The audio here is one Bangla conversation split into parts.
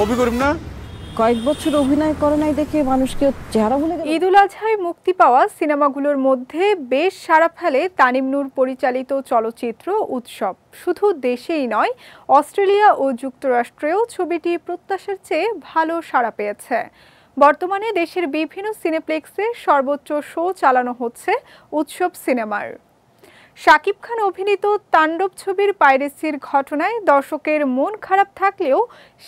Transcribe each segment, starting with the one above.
অভি করিম না কয়েক বছর অভিনয় করে নাই দেখে মানুষকে চেহারা ভুলে গেল। ঈদুল আজহায় মুক্তি পাওয়া সিনেমাগুলোর মধ্যে বেশ সাড়া ফেলে তানিম নূর পরিচালিত চলচ্চিত্র উৎসব। শুধু দেশেই নয়, অস্ট্রেলিয়া ও যুক্তরাষ্ট্রেও ছবিটি প্রত্যাশার চেয়ে ভালো সাড়া পেয়েছে। বর্তমানে দেশের বিভিন্ন সিনেপ্লেক্সে সর্বোচ্চ শো চালানো হচ্ছে উৎসব সিনেমার। শাকিব খান অভিনীত তাণ্ডব ছবির পাইরেসির ঘটনায় দর্শকের মন খারাপ থাকলেও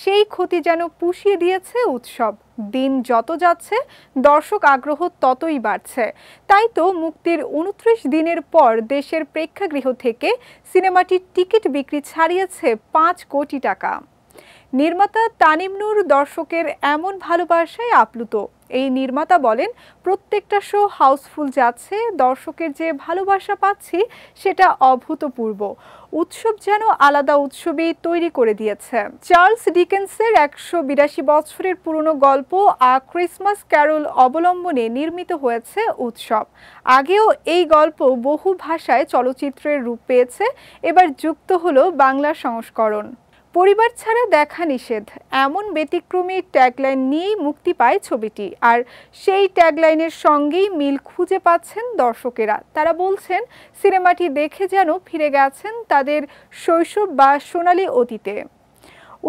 সেই ক্ষতি যেন পুষিয়ে দিয়েছে উৎসব। দিন যত যাচ্ছে দর্শক আগ্রহ ততই বাড়ছে। তাই তো মুক্তির ২৯ দিনের পর দেশের প্রেক্ষাগৃহ থেকে সিনেমাটির টিকিট বিক্রি ছাড়িয়েছে ৫ কোটি টাকা। নির্মাতা তানিম নূর দর্শকের এমন ভালোবাসায় আপ্লুত। এই নির্মাতা বলেন, প্রত্যেকটা শো হাউসফুল যাচ্ছে, দর্শকের যে ভালোবাসা পাচ্ছি সেটা অভূতপূর্ব। উৎসব যেন আলাদা উৎসবই তৈরি করে দিয়েছে। চার্লস ডিকেন্সের ১৮২ বছরের পুরনো গল্প আ ক্রিসমাস ক্যারল অবলম্বনে নির্মিত হয়েছে উৎসব। আগেও এই গল্প বহু ভাষায় চলচ্চিত্রের রূপ পেয়েছে, এবার যুক্ত হলো বাংলা সংস্করণ। পরিবার ছাড়া দেখা নিষেধ, এমন ব্যতিক্রমী ট্যাগলাইন নিয়েই মুক্তি পায় ছবিটি। আর সেই ট্যাগলাইনের সঙ্গেই মিল খুঁজে পাচ্ছেন দর্শকেরা। তারা বলছেন, সিনেমাটি দেখে যেন ফিরে গেছেন তাদের শৈশব বা সোনালী অতীতে।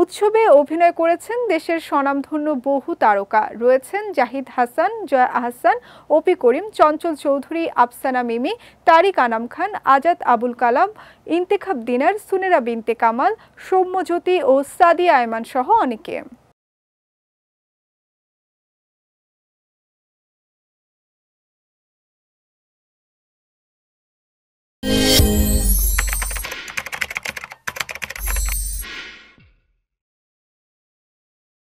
উৎসবে অভিনয় করেছেন দেশের স্বনামধন্য বহু তারকা। রয়েছেন জাহিদ হাসান, জয়া আহসান, অপি করিম, চঞ্চল চৌধুরী, আফসানা মিমি, তারিক আনাম খান, আজাদ আবুল কালাম, ইন্তেখাব দিনার, সুনেরা বিনতে কামাল, সৌম্যজ্যোতি ও সাদিয়া আয়মান সহ অনেকে।